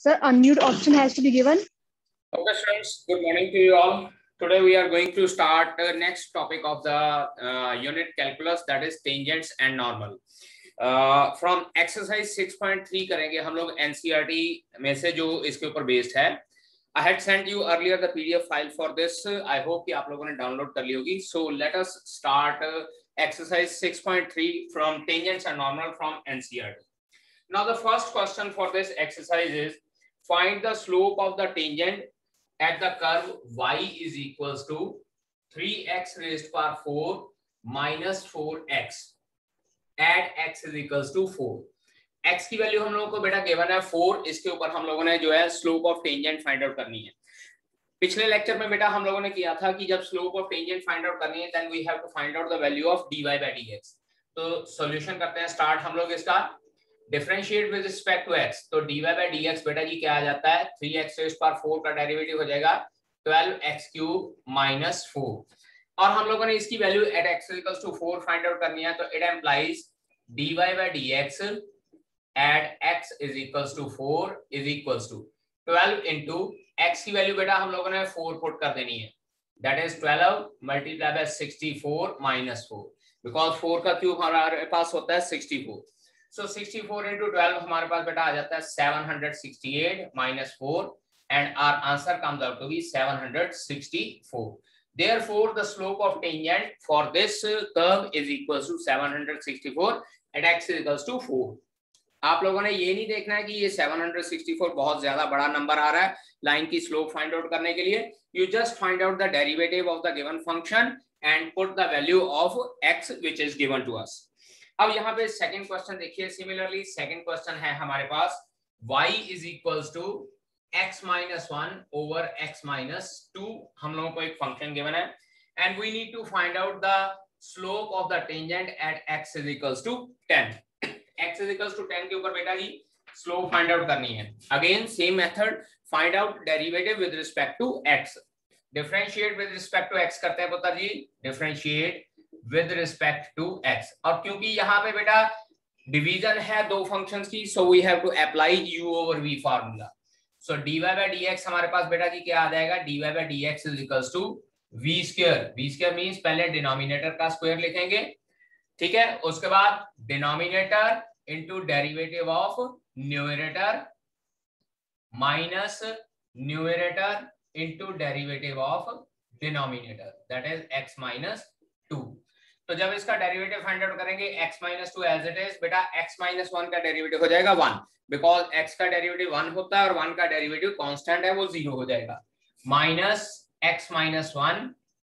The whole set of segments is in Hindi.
Sir, unmute option has to be given. Okay, students, good morning to you all. Today we are going to start the next topic of the unit calculus, that is tangents and normal. From exercise 6.3 करेंगे हम लोग NCERT में से जो इसके ऊपर बेस्ड है. I had sent you earlier the PDF file for this. I hope कि आप लोगों ने डाउनलोड कर ली होगी. So let us start exercise 6.3 from tangents and normal from NCERT. Now the first question for this exercise is find the slope of the tangent at the curve y is equals to 3x raised power 4 minus 4x at x is equals to 4. x की वैल्यू हम लोगों को बेटा गिवन है 4. इसके ऊपर हम लोगों ने जो है slope of tangent find out करनी है. पिछले लेक्चर में बेटा हम लोगों ने किया था कि जब slope of tangent find out करनी है then we have to find out the value of dy by dx. तो सॉल्यूशन करते हैं स्टार्ट हम लोग इसका. Differentiate with respect to x, तो dy by dx बेटा जी क्या आ जाता है 3x raised power 4 का डेरिवेटिव हो जाएगा 12x cube minus 4. और हम लोगों ने इसकी value at x equals to 4 find out करनी है. तो it implies dy by dx at x is equals to 4 is equals to 12 into x की वैल्यू बेटा हम लोगों ने 4 पुट कर देनी है. That is 12 multiply by 64 minus 4, because 4 का क्यूब हमारे पास होता है 64. So 64 into 12 हमारे पास बेटा आ जाता है 768 minus 4 and our answer comes out to be 764. Therefore the slope of tangent for this curve is equals to 764 at x is equals to 4. आप लोगों ने ये नहीं देखना है कि ये 764 बहुत ज्यादा बड़ा नंबर आ रहा है लाइन की स्लोप फाइंड आउट करने के लिए. You just find out the derivative of the given function and put the value of x which is given to us. अब यहाँ पे सेकंड क्वेश्चन देखिए. सिमिलरली सेकंड क्वेश्चन है हमारे पास y is equals to x minus 1 over x minus 2. हम लोगों को एक फंक्शन गिवन है and we need to find out the slope of the tangent at x is equals to 10. x is equals to 10 के ऊपर बेटा जी स्लोप फाइंड आउट करनी है. Again same method, find out derivative with respect to x. Differentiate with respect to x करते हैं पुत्र जी. Differentiate with respect to x. और क्योंकि यहाँ पे बेटा डिवीजन है दो फंक्शंस की, so we have to apply u over v formula. So dy by dx हमारे पास बेटा जी क्या आ जाएगा, dy by dx is equals to v square. v square means पहले डिनोमिनेटर का स्क्वायर लिखेंगे, ठीक है. उसके बाद denominator into derivative of numerator minus numerator into derivative of denominator, that is x minus 2. तो जब इसका डेरिवेटिव फाइंड आउट करेंगे x minus 2 as it is बेटा x minus 1 का डेरिवेटिव हो जाएगा 1, बिकॉज x का डेरिवेटिव 1 होता है और 1 का डेरिवेटिव कांस्टेंट है वो 0 हो जाएगा. Minus x minus 1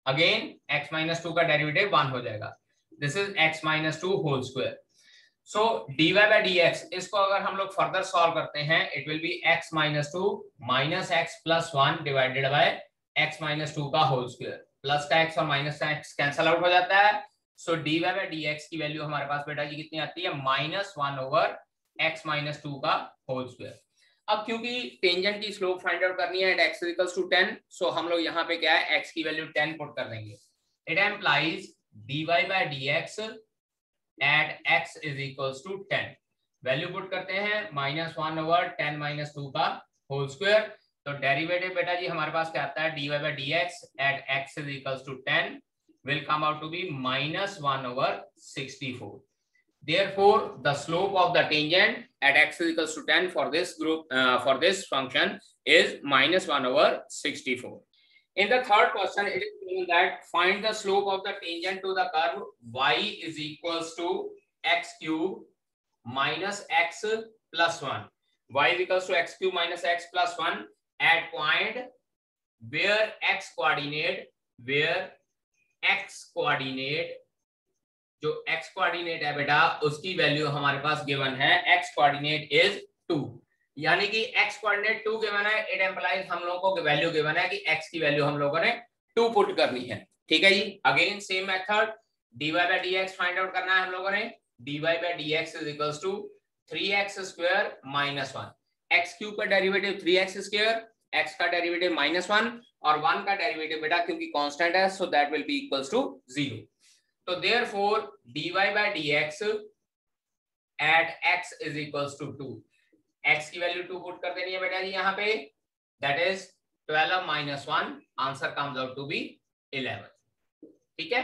again x minus 2 का डेरिवेटिव 1 हो जाएगा. This is x minus 2 whole square. So dy by dx इसको अगर हम लोग फर्दर सॉल्व करते हैं it will be x minus 2 minus x plus 1 divided by x minus 2 का होल स्क्वायर. प्लस का x और माइनस का x कैंसिल आउट हो जाता है. सो dy by dx की वैल्यू हमारे पास बेटा जी कितनी आती है, -1 ओवर x minus 2 का होल स्क्वायर. अब क्योंकि टेंजेंट की स्लोप फाइंड आउट करनी है at x इक्वल्स टू 10, सो हम लोग यहाँ पे क्या है x की वैल्यू 10 पुट कर देंगे. It implies dy by dx at x is equals to 10. Value put करते हैं -1 ओवर 10 minus 2 का होल स्क्वायर. तो डेरिवेटिव बेटा जी हमारे पास क्या आता है, dy by dx at x is equals to 10 will come out to be -1 over 64. Therefore the slope of the tangent at x is equals to 10 for this group for this function is -1 over 64. In the third question it is given that find the slope of the tangent to the curve y is equals to x cube minus x plus 1. y is equals to x cube minus x plus 1 at point where x coordinate जो x कोऑर्डिनेट है बेटा उसकी वैल्यू हमारे पास गिवन है, x कोऑर्डिनेट इज 2. यानी कि x कोऑर्डिनेट 2 गिवन है. इट एम्प्लाइज हम लोगों को वैल्यू गिवन है कि x की वैल्यू हम लोगों ने 2 पुट करनी है, ठीक है जी. Again same method, dy by dx find out करना है हम लोगों ने. dy by dx is equals to 3x square minus 1. x cube का डेरिवेटिव 3x स्क्वायर, x का डेरिवेटिव -1 और 1 का डेरिवेटिव बेटा क्योंकि कांस्टेंट है so that will be equals to 0. तो therefore dy by dx at x is equals to 2. x की वैल्यू 2 पुट कर देनी है बेटा जी यहाँ पे, that is 12 - 1, answer comes out to be 11। ठीक है,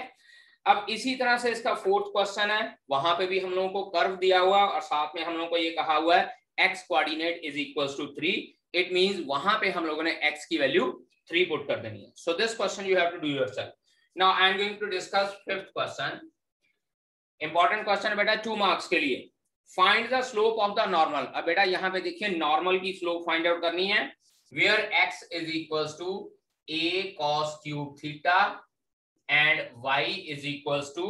अब इसी तरह से इसका फोर्थ क्वेश्चन है, वहां पे भी हम लोगों को कर्व दिया हुआ और साथ में हम लोगों को ये कहा हुआ है x coordinate is equals to 3, it means वहां पे हम लोगों ने x की वैल्यू 3 पुट कर देनी है। So this question you have to do yourself. Now I am going to discuss fifth question. Important question है बेटा 2 मार्क्स के लिए। Find the slope of the normal. अब बेटा यहाँ पे देखिए नॉर्मल की स्लोप फाइंड आउट करनी है, where x is equals to a cos cube theta and y is equals to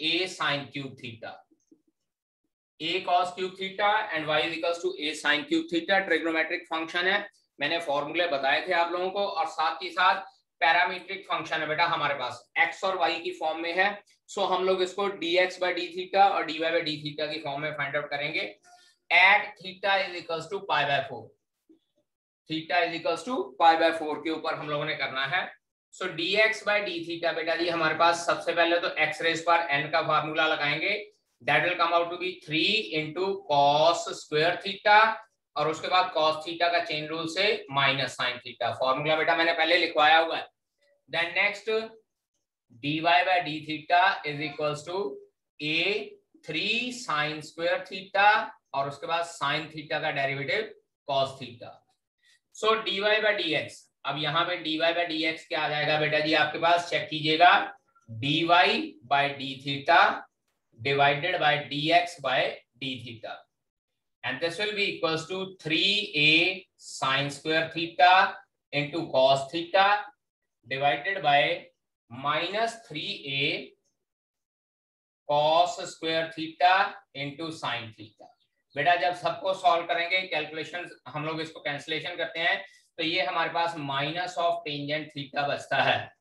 a sin cube theta. a cos cube theta and y is equals to a sin cube theta trigonometric function है, मैंने फॉर्मूले बताए थे आप लोगों को, और साथ ही साथ पैरामीट्रिक फंक्शन है बेटा हमारे पास, x और y की फॉर्म में है। सो हम लोग इसको dx by d थीटा और dy by d थीटा की फॉर्म में फाइंड आउट करेंगे। At theta is equals to pi by 4, theta is equals to pi by 4 के ऊपर हम लोगों ने करना है। So dx by d theta बेटा जी हमारे पास सबसे पहले तो x रेज पर n का फार्मूला लगाएंगे, that will come out to be 3 into cos square theta, और उसके बाद cos थीटा का चेन रूल से माइनस sin थीटा, फार्मूला बेटा मैंने पहले लिखवाया हुआ है। Then next dy by d theta is equals to a 3 sin square theta, और उसके बाद sin थीटा का derivative cos theta. So dy by dx, अब यहाँ पे dy by dx क्या आ जाएगा बेटा जी आपके पास, चेक कीजिएगा, dy by d theta divided by dx by d theta, and this will be equals to 3a sin square theta into cos theta divided by minus 3a cos square theta into sin theta. बेटा जब सबको सॉल्व करेंगे कैलकुलेशन, हम लोग इसको कैंसिलेशन करते हैं, तो ये हमारे पास माइनस ऑफ टेंजेंट थीटा बचता है,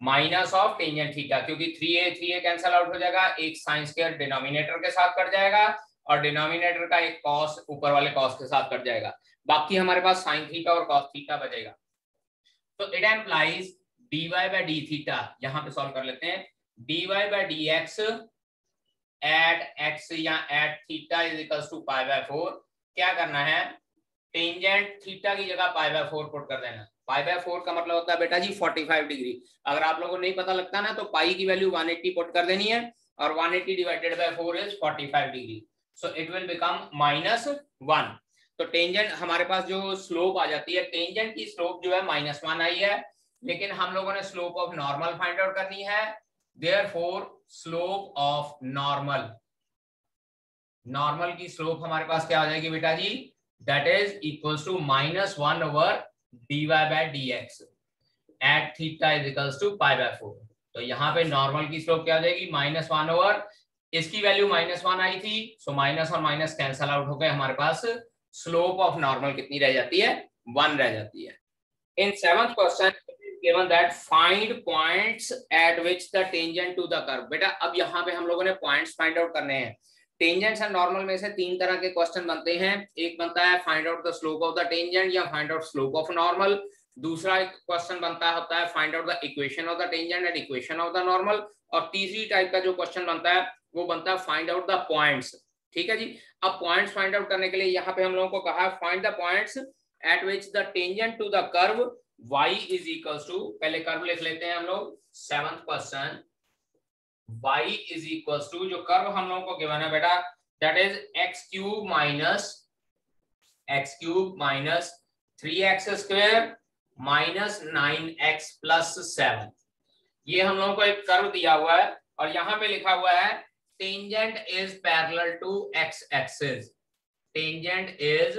माइनस ऑफ टेंजेंट थीटा, क्योंकि 3a कैंसिल आउट हो जाएगा, एक साइन स्क्वायर डिनोमिनेटर के साथ कट जाएगा और डिनोमिनेटर का एक कॉस ऊपर वाले कॉस के साथ कट जाएगा, बाकी हमारे पास साइन थीटा और कॉस थीटा बचेगा। तो it implies dy by d theta, यहाँ पे सॉल्व कर लेते हैं, dy by dx at x या at theta is equals to pi by 4, क्या करना है, टेंजेंट थीटा की जगह पाई बाय 4 पुट कर देना। पाई बाय 4 का मतलब होता है बेटा जी 45 डिग्री। अगर आप लोगों को नहीं पता लगता ना, तो पाई की वैल्यू 180 पुट कर देनी है, और 180 divided by 4 is 45 degree, so it will become -1। तो टेंजेंट हमारे पास जो स्लोप आ जाती है, टेंजेंट की स्लोप जो है -1 आई है, लेकिन हम लोगों ने slope of normal find out करनी है, therefore slope of normal, normal की स्लोप हमारे पास क्या हो जाएगी बेटा जी, that is equals to -1 over dy by dx at theta is equals to pi by 4। तो यहाँ पे नॉर्मल की स्लोप क्या हो जाएगी, -1 ओवर, इसकी वैल्यू -1 आई थी, सो माइनस और माइनस कैंसल आउट हो गए, हमारे पास स्लोप ऑफ नॉर्मल कितनी रह जाती है, 1 रह जाती है। इन seventh question given that find points at which the tangent to the curve। बेटा अब यहाँ पे हम लोगों ने पॉइंट्स फाइंड आउट करने हैं। टेंजेंट्स एंड नॉर्मल में से 3 तरह के क्वेश्चन बनते हैं, एक बनता है find out the slope of the tangent या find out slope of normal, दूसरा एक क्वेश्चन बनता होता है find out the equation of the tangent and equation of the normal, और तीसरी टाइप का जो क्वेश्चन बनता है वो बनता है फाइंड आउट द पॉइंट्स। ठीक है जी, अब पॉइंट्स फाइंड आउट करने के लिए यहाँ पे हम लोगों को कहा find the points at which the tangent to the curve y is equals to, पहले कर्व लिख लेते हैं हम लोग, 7th question, y is equals to, जो कर्व हम लोगों को गिवन है बेटा, that is x cube minus 3x square minus 9x plus 7, ये हम लोगों को एक कर्व दिया हुआ है, और यहाँ पे लिखा हुआ है tangent is parallel to x axis, tangent is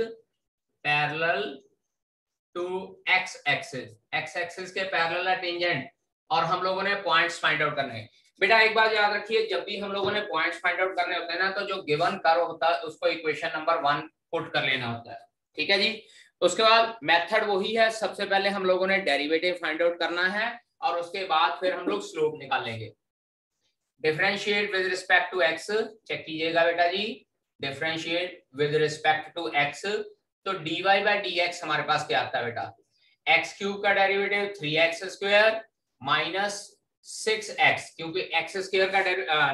parallel to x axis के पैरेलल है टेंजेंट, और हम लोगों ने पॉइंट्स फाइंड आउट करने हैं। बेटा एक बात याद रखिए, जब भी हम लोगों ने पॉइंट्स फाइंड आउट करने होते हैं ना, तो जो गिवन कर्व होता है उसको इक्वेशन नंबर 1 पुट कर लेना होता है। ठीक है जी, उसके बाद मेथड वही है, सबसे पहले हम लोगों ने डेरिवेटिव फाइंड आउट करना है, और उसके बाद फिर हम लोग स्लोप निकालेंगे। Differentiate with respect to x, check कीजिएगा बेटा जी, differentiate with respect to x, तो dy by dx हमारे पास क्या आता है बेटा, x क्यूब का derivative 3x square minus 6x, क्योंकि x स्क्वायर का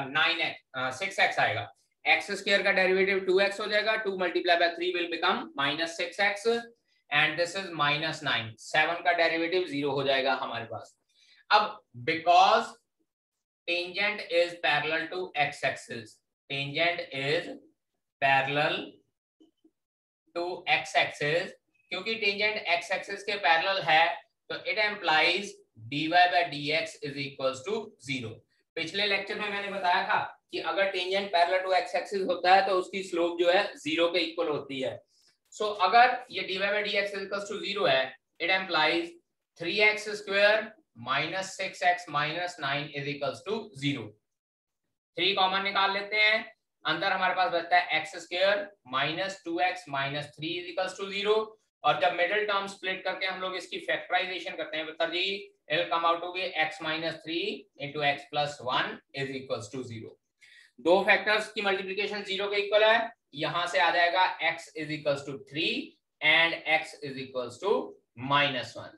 9x 6x आएगा, एक्स स्क्वायर का डेरिवेटिव 2x हो जाएगा, 2 multiply by 3 will become -6x and this is -9। 7 का डेरिवेटिव 0 हो जाएगा हमारे पास। अब because tangent is parallel to x axis, tangent is parallel to x axis, क्योंकि टेंजेंट x एक्सिस के पैरेलल है तो it implies dy by dx is equals to 0। पिछले लेक्चर में मैंने बताया था कि अगर tangent parallel to x axis होता है तो उसकी स्लोप जो है 0 के इक्वल होती है। सो अगर ये dy by dx is equals to 0 है, it implies 3x square minus 6x minus 9 is equals to 0। 3 common निकाल लेते हैं, अंदर हमारे पास बचता है x square minus 2x minus 3 is equals to 0। और जब मिडिल टर्म स्प्लिट करके हम लोग इसकी फैक्टराइजेशन करते हैं सर जी, it will come out to be x minus 3 into x plus 1 is equals to 0। दो फैक्टर्स की मल्टीप्लिकेशन 0 के इक्वल है, यहां से आ जाएगा x is equals to 3 and x is equals to -1।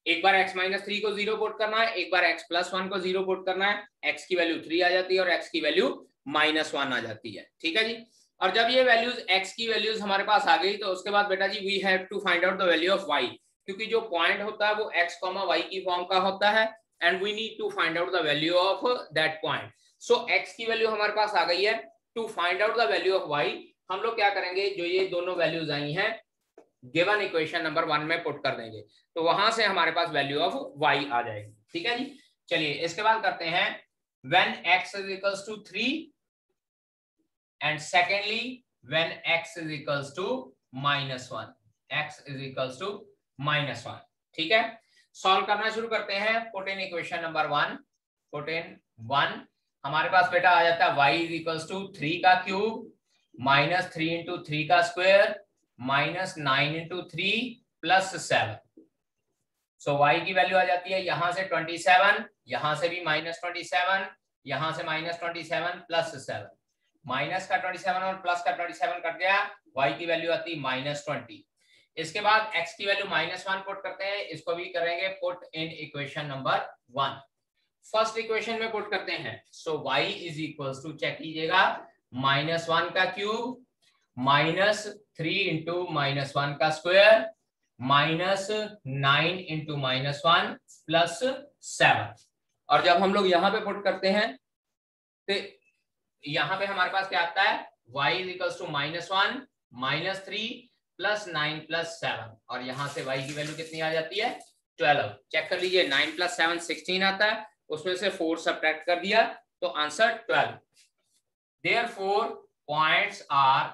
एक बार x minus 3 को 0 पुट करना है, एक बार x plus 1 को 0 पुट करना है, x की वैल्यू 3 आ जाती है और x की वैल्यू -1 आ जाती है। ठीक है जी। और जब ये वैल्यूज x की वैल्यूज हमारे पास आ गई तो उसके बाद बेटा जी we have to find out the value of y, क्योंकि जो पॉइंट होता है वो x, y की फॉर्म का होता है and we need to find out the value of that point. So x की वैल्यू हमारे पास आ गई है, to find out the value of y हम लोग क्या करेंगे, जो ये दोनों वैल्यूज आई हैं गिवन इक्वेशन नंबर 1 में पुट कर देंगे, तो वहां से हमारे पास वैल्यू ऑफ y आ जाएगी। ठीक है जी। चलिए इसके बाद करते हैं when x is equals to 3 and secondly when x is equals to -1, x is equals to -1। ठीक है, सॉल्व करना शुरू करते हैं। Put in equation number 1, put in 1, हमारे पास बेटा आ जाता है y is equals to 3 का क्यूब -3 into 3 का स्क्वायर -9 into 3 plus 7। सो y की वैल्यू आ जाती है यहां से 27, यहां से भी -27, यहां से -27 प्लस 7, माइनस का 27 और प्लस का 27 कट गया, y की वैल्यू आती है -20। इसके बाद x की वैल्यू -1 पुट करते हैं, इसको भी करेंगे put in equation number 1। First equation में पुट करते हैं, so y is equals to, check कीजिएगा, -1 का क्यूब -3 इंटू -1 का स्क्वायर -9 इंटू -1 प्लस 7। और जब हम लोग यहाँ पे पुट करते हैं तो यहाँ पे हमारे पास क्या आता है, y is equals to -1 -3 plus 9 plus 7, और यहाँ से y की वैल्यू कितनी आ जाती है 12। चेक कर लीजिए, 9 प्लस 7 16 आता है, उसमें से 4 सब्ट्रैक्ट कर दिया तो आंसर 12। देयरफॉर पॉइंट्स आर,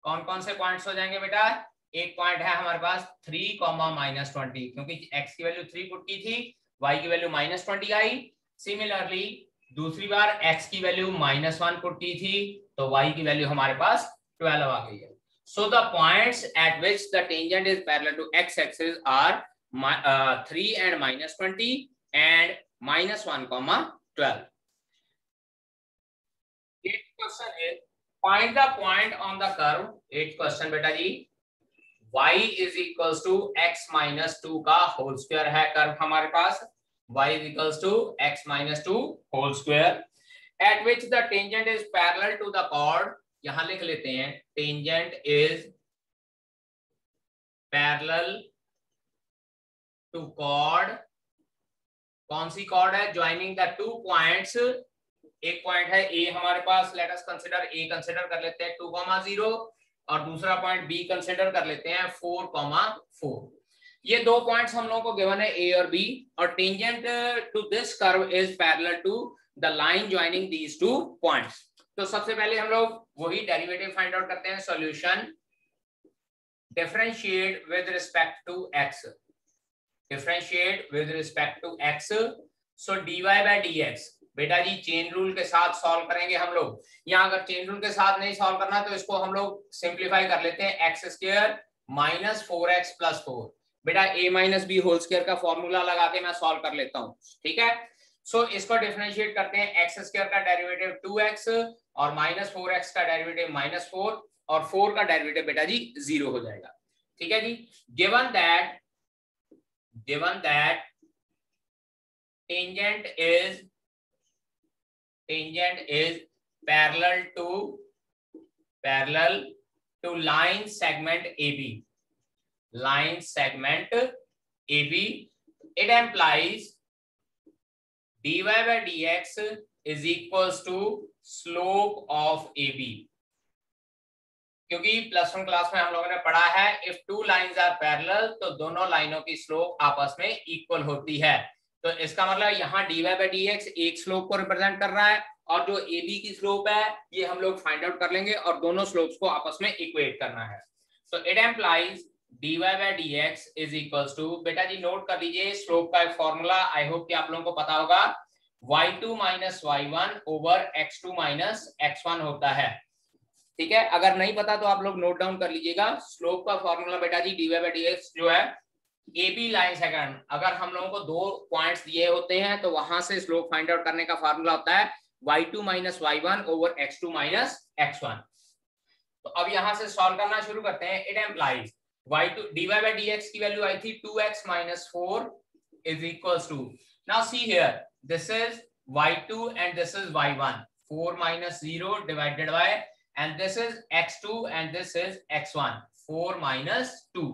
कौन कौन से पॉइंट्स हो जाएंगे बेटा, एक पॉइंट है हमारे पास 3, -20, क्योंकि x की वैल्यू 3 पुट की थी, y की वैल्यू -20 आई। सिमिलरली दूसरी बार x की वैल्यू -1 पुट की थी तो y की वैल्यू हमारे पास 12 आ गई है। So the points at which the tangent is parallel to x axis are 3 and -20 and -1, 12। Eighth question is find the point on the curve। eighth question बेटा जी, y is equals to x minus 2 का होल स्क्वायर है कर्व हमारे पास, y is equals to x minus 2 whole square at which the tangent is parallel to the chord। यहां लिख लेते हैं tangent is parallel to chord। कौन सी chord है, joining the two points। एक पॉइंट है a हमारे पास, let us consider a consider कर लेते हैं 2,0 और दूसरा पॉइंट b कंसीडर कर लेते हैं 4,4। ये दो पॉइंट्स हम लोगों को गिवन है a और b, और tangent to this curve is parallel to the line joining these two points. तो सबसे पहले हम लोग वही डेरिवेटिव फाइंड आउट करते हैं, solution differentiate with respect to x, differentiate with respect to x। So dy by dx बेटा जी चेन रूल के साथ सॉल्व करेंगे हम लोग। यहाँ अगर चेन रूल के साथ नहीं सॉल्व करना तो इसको हम लोग सिंप्लीफाई कर लेते हैं, x स्क्वायर -4x प्लस 4। बेटा a minus b whole square का फॉर्मूला लगा के मैं सॉल्व कर लेता हूँ। ठीक है, सो इसको डिफरेंशिएट करते हैं, x स्क्वायर का डेरिवेटिव 2x और -4x का डेरिवेटिव -4 और 4 का डेरिवेटिव बेटा जी 0 हो जाएगा। ठीक है जी। Given that tangent is parallel to line segment AB, line segment AB, it implies dy by dx is equals to slope of AB. क्योंकि +1 क्लास में हम लोगों ने पढ़ा है if two lines are parallel तो दोनों लाइनों की स्लोप आपस में इक्वल होती है। तो इसका मतलब यहाँ dy by dx एक स्लोप को रिप्रेजेंट कर रहा है और जो AB की स्लोप है ये हम लोग फाइंड आउट कर लेंगे और दोनों स्लोप्स को आपस में इक्वेट करना है। तो it implies dy by dx is equals to, बेटा जी नोट कर लीजिए स्लोप का एक फॉर्मूला, आई होप कि आप लोगों को पता होगा, y2 minus y1 over x2 minus x1 होता है। ठीक है, अगर नहीं पता तो आप लोग नोट डाउन कर लीजिएगा। स्लोप का फॉर्मूला बेटा जी dy by dx जो है AB लाइन सेगमेंट, अगर हम लोगों को दो पॉइंट्स दिए होते हैं तो वहां से स्लोप फाइंड आउट करने का फॉर्मूला होता है y2 minus y1 over x2 minus x1। तो अब यहां से सॉल्व करना शुरू करते हैं। It implies y2 dy by dx की वैल्यू आई थी 2x minus 4 is equals to, now see here this is y2 and this is y1, 4 minus 0 divided by, and this is x2 and this is x1, 4 minus 2।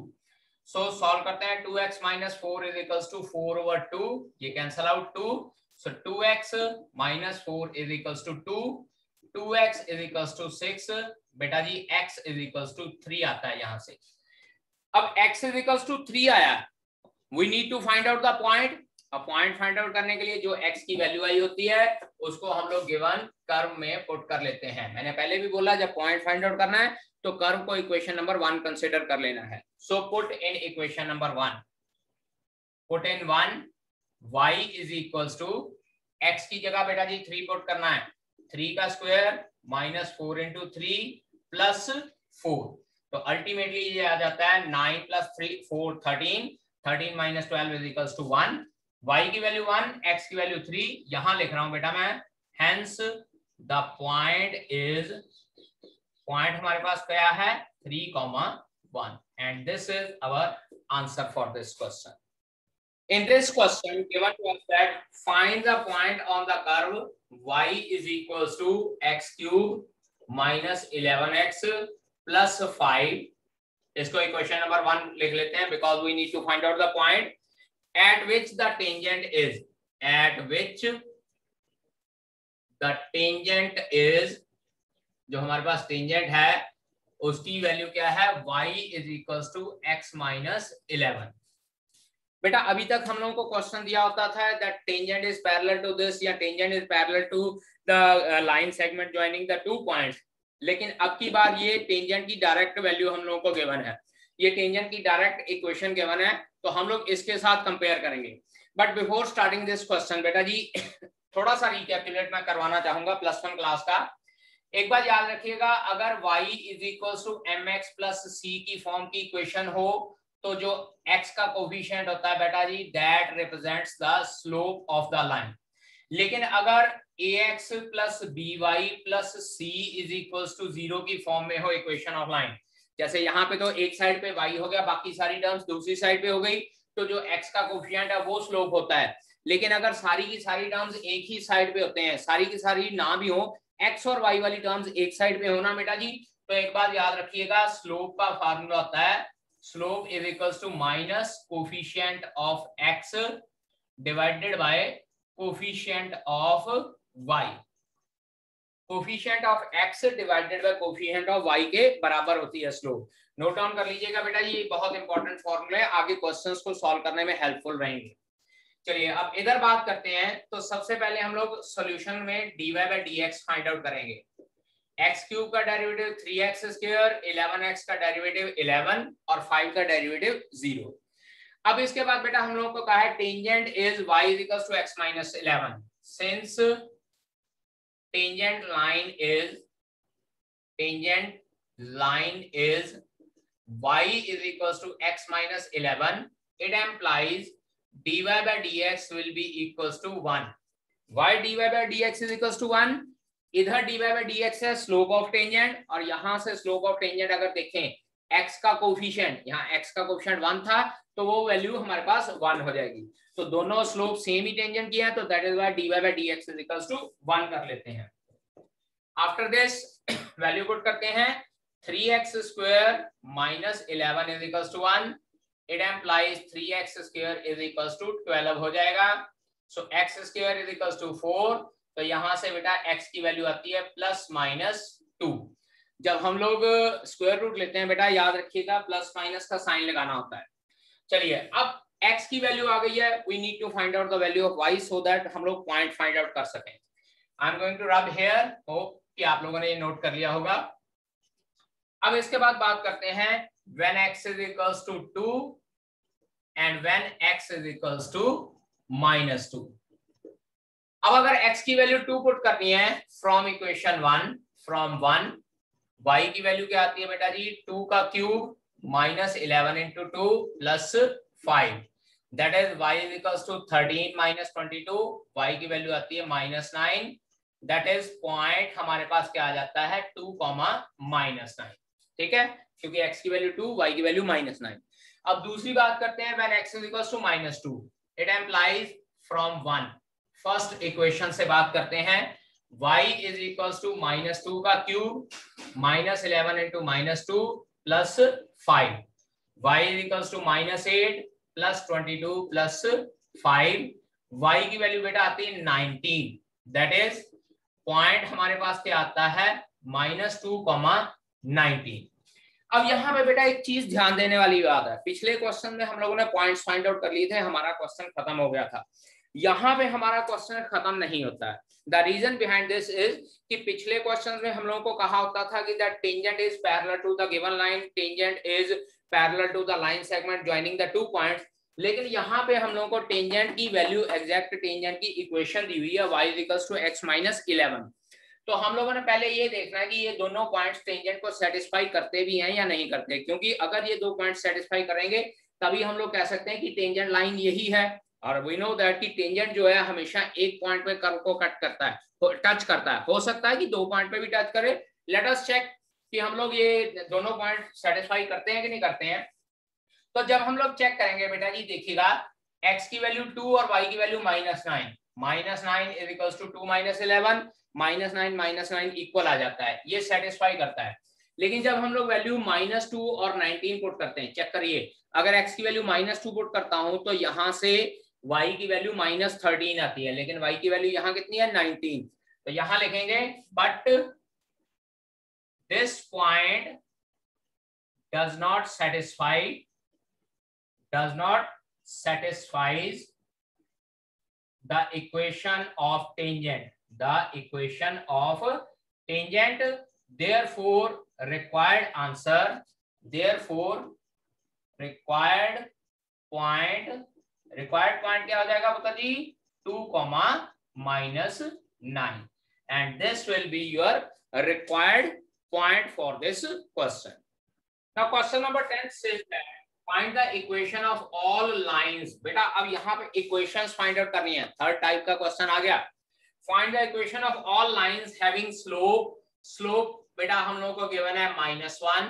so solve करते हैं। 2x minus 4 is equals to 4 over 2, ये cancel out 2, so 2x minus 4 is equals to 2, 2x is equals to 6, बेटा जी x is equals to 3 आता है यहाँ से। अब x is equals to 3 आया, we need to find out the point। अब पॉइंट फाइंड आउट करने के लिए जो x की वैल्यू आई होती है उसको हम लोग गिवन कर्व में पुट कर लेते हैं। मैंने पहले भी बोला जब पॉइंट फाइंड आउट करना है तो कर्व को इक्वेशन नंबर 1 कंसीडर कर लेना है। So put in equation number 1, put in 1 y is equals to, x की जगह बेटा जी 3 पुट करना है, 3 का स्क्वायर माइनस 4 into 3 प्लस 4, तो अल्टीमेटली ये आ जाता है 9 plus 3 4 13, 13 minus 12 is equals to 1। y की वैल्यू 1, x की वैल्यू 3, यहां लिख रहा हूं बेटा मैं, hence the point हमारे पास क्या है 3,1, and this is our answer for this question। In this question given to us that find the point on the curve y is equals to x cube minus 11x plus 5, इसको इक्वेशन नंबर 1 लिख लेते हैं because we need to find out the point at which the tangent is, जो हमारे पास टेंजेंट है उसकी वैल्यू क्या है, y is equals to x minus 11। बेटा अभी तक हम लोगों को क्वेश्चन दिया होता था that tangent is parallel to this या tangent is parallel to the line segment joining the 2 points, लेकिन अब की बार ये टेंजेंट की डायरेक्ट वैल्यू हम लोगों को गिवन है, ये टेंजेंट की डायरेक्ट इक्वेशन गिवन है, तो हम लोग इसके साथ कंपेयर करेंगे। But before starting this question बेटा जी थोड़ा सा रिकैपिटुलेट मैं करवाना चाहूंगा +1 क्लास का। एक बार याद रखिएगा, अगर y is equals to mx plus c की फॉर्म की इक्वेशन हो तो जो x का कोफिशिएंट होता है बेटा जी that represents the slope of the line. लेकिन अगर ax plus by plus c is equals to 0 की फॉर्म में हो इक्वेशन ऑफ लाइन, जैसे यहाँ पे तो एक साइड पे y हो गया, बाकी सारी टर्म्स दूसरी साइड पे हो गई, तो जो x का कोफिशिएंट है वो स्लोप होता है। लेकिन अगर सारी की सारी टर्म्स एक ही साइड पे होते हैं, सारी की सारी ना भी हो, x और y वाली टर्म्स एक साइड पे होना बेटा जी, तो एक बार याद रखिएगा स्लोप का फार्मूला होता है slope is equals to minus coefficient of x divided by coefficient of y, coefficient of x divided by coefficient of y के बराबर होती है स्लोप। नोट डाउन कर लीजिएगा बेटा जी, ये बहुत इंपॉर्टेंट फॉर्मूला है, आगे क्वेश्चंस को सॉल्व करने में हेल्पफुल रहेंगे। चलिए अब इधर बात करते हैं, तो सबसे पहले हम लोग सॉल्यूशन में dy by dx find out करेंगे। x क्यूब का डेरिवेटिव 3x स्क्वायर, 11x का डेरिवेटिव 11 और 5 का डेरिवेटिव 0। अब इसके बाद बेटा हम लोगों को कहा है tangent is y is equals to x minus 11, since tangent line is y is equals to x minus 11, it implies dy by dx will be equals to 1। why dy by dx is equals to 1? इधर dy by dx है स्लोप ऑफ टेंजेंट, और यहां से स्लोप ऑफ टेंजेंट अगर देखें x का कोफिशिएंट, यहाँ x का कोफिशिएंट 1 था तो वो वैल्यू हमारे पास 1 हो जाएगी, तो दोनों स्लोप सेम ही टेंजेंट की है, तो that is why dy by dx is equals to 1 कर लेते हैं। आफ्टर दिस वैल्यू पुट करते हैं 3x square minus 11 is equals to 1. It implies 3x square is equals to 12 हो जाएगा. So x square is equals to 4. तो यहां से बेटा x की वैल्यू आती है प्लस माइनस 2. जब हम लोग स्क्वायर रूट लेते हैं बेटा याद रखिएगा प्लस माइनस का साइन लगाना होता है. चलिए अब x की वैल्यू आ गई है. We need to find out the value of y so that हम लोग पॉइंट फाइंड आउट कर सकें. I am going to rub here. Hope कि आप लोगों ने ये नोट कर लिया होगा. अब इसके बाद बात करते हैं when x is equals to 2 and when x is equals to minus 2. अब अगर x की वैल्यू 2 पुट करनी है फ्रॉम इक्वेशन 1 फ्रॉम 1, y की वैल्यू क्या आती है बेटा जी 2 का cube minus 11 into 2 plus 5, that is y is equals to 13 minus 22. y की वैल्यू आती है माइनस 9, दैट इज पॉइंट हमारे पास क्या आ जाता है 2 माइनस 9. ठीक है, क्योंकि x की वैल्यू 2, y की वैल्यू माइनस 9. अब दूसरी बात करते हैं when x is equals to minus 2, it implies from 1. First equation से बात करते हैं y is equals to minus 2 का cube minus 11 into minus 2 plus 5, y is equals to minus 8 plus 22 plus 5. y की वैल्यू बेटा आती है 19, दैट इज पॉइंट हमारे पास क्या आता है माइनस 2 19. अब यहाँ पे बेटा एक चीज ध्यान देने वाली बात है. पिछले क्वेश्चन में हम लोगों ने पॉइंट्स फाइंड आउट कर लिए थे, हमारा क्वेश्चन खत्म हो गया था. यहाँ पे हमारा क्वेश्चन खत्म नहीं होता है. The reason behind this is कि पिछले क्वेश्चन में हम लोगों को कहा होता था कि that tangent is parallel to the given line, tangent is parallel to the line segment joining the 2 points. लेकिन यहाँ पे हम लोगों को टेंजेंट की वैल्यू, एग्जैक्ट टेंजेंट की इक्वेशन दी हुई है y is equals to x minus 11. तो हम लोगों ने पहले ये देखना है कि ये दोनों पॉइंट्स टेंजेंट को सेटिस्फाई करते भी हैं या नहीं करते, क्योंकि अगर ये दो पॉइंट्स सेटिस्फाई करेंगे तभी हम लोग कह सकते हैं कि टेंजेंट लाइन यही है. और वी नो दैट कि टेंजेंट जो है हमेशा एक पॉइंट पे कर्व को कट करता है, टच करता है. हो सकता है कि 2 पॉइंट पे भी टच करे. लेट अस चेक कि हम लोग ये दोनों पॉइंट सेटिस्फाई करते हैं कि नहीं करते हैं. तो जब हम लोग चेक करेंगे बेटा जी देखिएगा x की वैल्यू 2 और y की value minus 9 is equals to 2 minus 11, minus 9 equal आ जाता है. ये सेटिस्फाई करता है. लेकिन जब हम लोग वैल्यू माइनस 2 और 19 पुट करते हैं, चेक करिए अगर x की वैल्यू माइनस 2 पुट करता हूं तो यहां से y की वैल्यू माइनस 13 आती है, लेकिन y की वैल्यू यहां कितनी है 19. तो यहां लिखेंगे but this point does not satisfies the equation of tangent, therefore required point क्या हो जाएगा बता जी 2 minus 9, and this will be your required point for this question. Now question number 10 says that find the equation of all lines. बेटा अब यहाँ पे equations find out करनी है. थर्ड टाइप का क्वेश्चन आ गया. Find the equation of all lines having slope बेटा हम लोगों को given है -1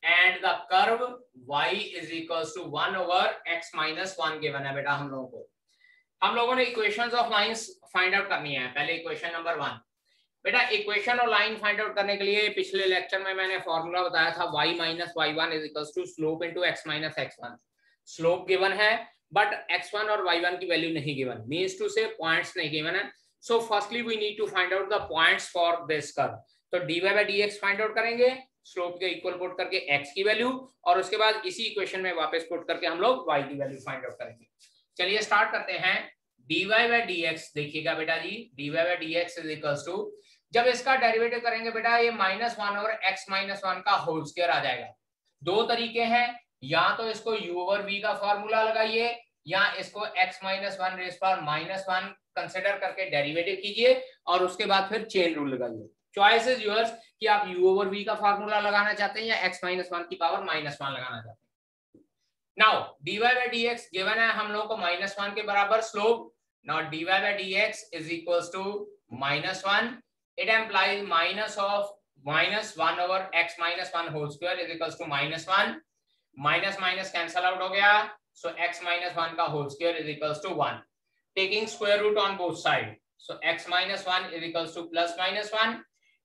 and the curve y is equals to 1 over x minus 1 given है बेटा हम लोगों ने equations of lines find out करनी है. पहले equation number 1 बेटा इक्वेशन और लाइन फाइंड आउट करने के लिए पिछले लेक्चर में मैंने फॉर्मूला बताया था y minus y1 is equals to slope into x minus x1. Slope given है बट x1 और y1 की वैल्यू नहीं गिवन, मींस टू से पॉइंट्स नहीं गिवन है. So firstly we need to find out the points for this curve. तो dy/dx फाइंड आउट करेंगे स्लोप के इक्वल पुट करके x की वैल्यू, और उसके बाद इसी इक्वेशन में वापस पुट करके हम लोग y की वैल्यू फाइंड आउट करेंगे. चलिए स्टार्ट करते हैं. dy/dx देखिएगा बेटा जी dy/dx इज इक्वल्स टू, जब इसका डेरिवेटिव करेंगे बेटा ये -1 और x माइनस 1 का होल स्क्वायर आ जाएगा. 2 तरीके हैं, या तो इसको u ओवर v का फॉर्मूला लगाइए या इसको x minus 1 rays power -1 consider करके डेरिवेटिव कीजिए और उसके बाद फिर चेन रूल लगाइए. चॉइस इज योर्स कि आप u ओवर v का फॉर्मूला लगाना चाहते हैं या x माइनस 1 की पावर -1 लगाना चाहते हैं. नाउ dy/dx गिवन है हम लोगों को -1 के बराबर slope. Now dy/dx is equals to -1. It implies -1 over x minus 1 whole square is equals to -1. Minus cancel out हो गया, so x minus 1 का whole square is equals to 1. Taking square root on both sides, so x minus 1 is equals to plus minus 1.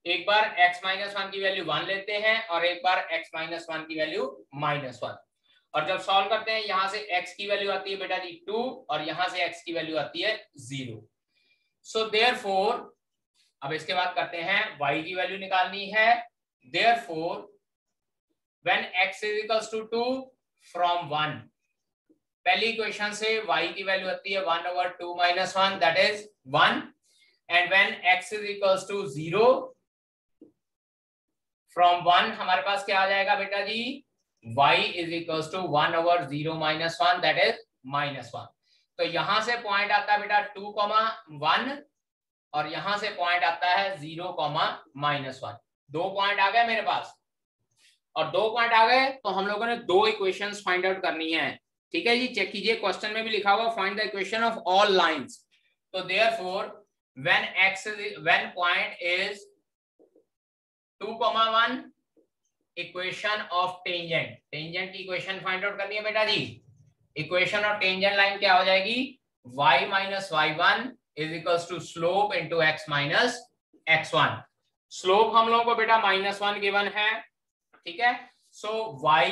एक बार x -1 की वैल्यू 1 लेते हैं और एक बार x -1 की वैल्यू -1, और जब सॉल्व करते हैं यहां से x की वैल्यू आती है बेटा जी 2 और यहां से x की वैल्यू आती है 0। सो देयरफॉर अब इसके बाद करते हैं y की वैल्यू निकालनी है। Therefore when x is equals to 2 from 1, पहली इक्वेशन से y की वैल्यू आती है 1/2 - 1 that is 1, and when x is equals to 0 from 1 हमारे पास क्या आ जाएगा बेटा जी, y is equals to 1/0 - 1 that is -1। तो यहां से पॉइंट आता है बेटा 2, 1 और यहां से पॉइंट आता है 0, -1। दो पॉइंट आ गए मेरे पास, और दो पॉइंट आ गए तो हम लोगों ने दो इक्वेशंस फाइंड आउट करनी है। ठीक है जी, चेक कीजिए, क्वेश्चन में भी लिखा हुआ find the equation of all lines. तो therefore when point is 2, 1 equation of tangent, tangent की इक्वेशन फाइंड आउट करनी है बेटा जी। इक्वेशन ऑफ टेंजेंट लाइन क्या हो जाएगी, y - y1 is equals to slope into x - x1। Slope हम लोगों को बेटा -1 गिवन है, ठीक है। So y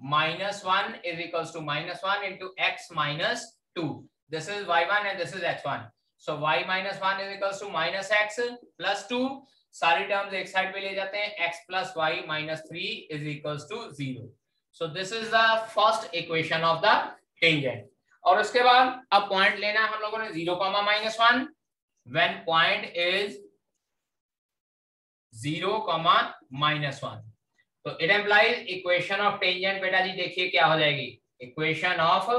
-1 is equals to -1 into x -2, this is y1 and this is x1। So y -1 is equals to -x + 2, सारी टर्म्स एक साइड पे ले जाते हैं, x + y - 3 is equals to 0। So this is the first equation of the tangent. और उसके बाद अब पॉइंट लेना है हम लोगों ने 0, -1 व्हेन पॉइंट इज 0, -1। तो it implies equation of tangent बेटा जी, देखिए क्या हो जाएगी, equation of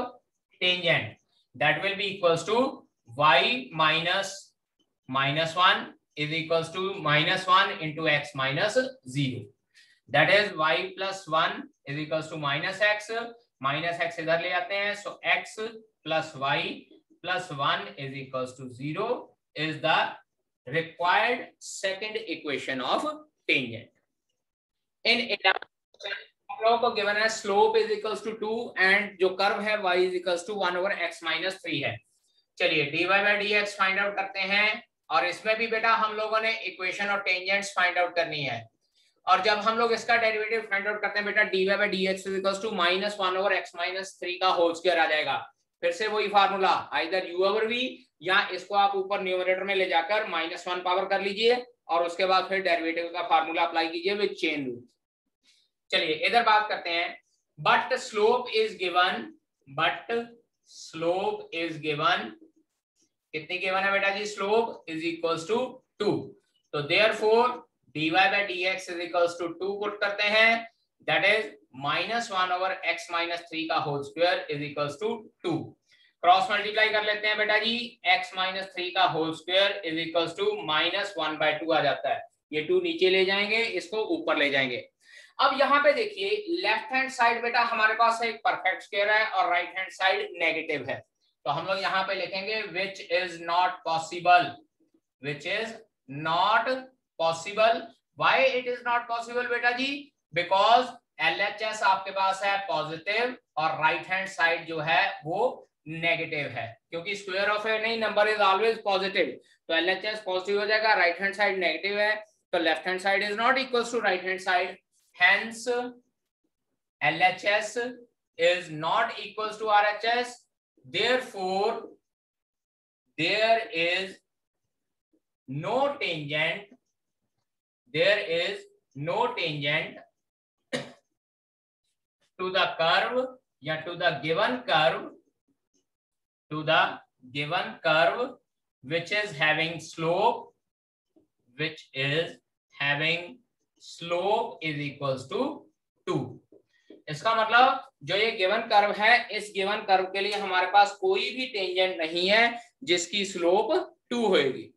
tangent that will be equals to y -1 is equals to -1 into x - 0, that is y + 1 is equals to -x, -x इधर ले आते हैं, so x + y + 1 is equals to 0 is the required second equation of tangent. In हम लोगों को गिवन है slope is equals to 2 and जो कर्व है y is equals to 1/x - 3 है। चलिए dy/dx फाइंड आउट करते हैं, और इसमें भी बेटा हम लोगों ने इक्वेशन और टेंजेंट्स फाइंड आउट करनी है। और जब हम लोग इसका डेरिवेटिव फाइंड आउट करते हैं बेटा dy/dx is equals to -1/x - 3 का होल स्क्वायर आ जाएगा। फिर से वही फार्मूला, आइदर u/v, या इसको आप ऊपर न्यूमरेटर में ले जाकर -1 पावर कर लीजिए और उसके बाद फिर डेरिवेटिव का फार्मूला अप्लाई कीजिए विद चेन रूल। चलिए इधर बात करते हैं, बट स्लोप इज गिवन, कितनी गिवन है बेटा जी, स्लोप इज इक्वल्स टू 2। तो therefore dy/dx is equals to 2 put करते हैं, दैट इज -1/x - 3 का whole square is equals to 2। Cross multiply कर लेते हैं बेटा जी, x - 3 का whole square is equals to -1/2 आ जाता है। ये 2 नीचे ले जाएंगे, इसको ऊपर ले जाएंगे। अब यहाँ पे देखिए लेफ्ट हैंड साइड बेटा हमारे पास एक परफेक्ट स्क्वायर है और राइट हैंड साइड नेगेटिव है। तो हम लोग यहाँ पे लिखेंगे which is not possible. Why it is not possible बेटा जी, बिकॉज LHS आपके पास है पॉजिटिव और राइट हैंड साइड जो है वो नेगेटिव है, क्योंकि square of any number is always positive. तो LHS पॉजिटिव हो जाएगा, राइट हैंड साइड नेगेटिव है, तो left hand side is not equal to right hand side, hence LHS is not equals to RHS, therefore there is no tangent to the curve या to the given curve which is having slope is equals to 2। इसका मतलब जो ये गिवन कर्व है, इस गिवन कर्व के लिए हमारे पास कोई भी टेंजेंट नहीं है जिसकी स्लोप 2 होगी।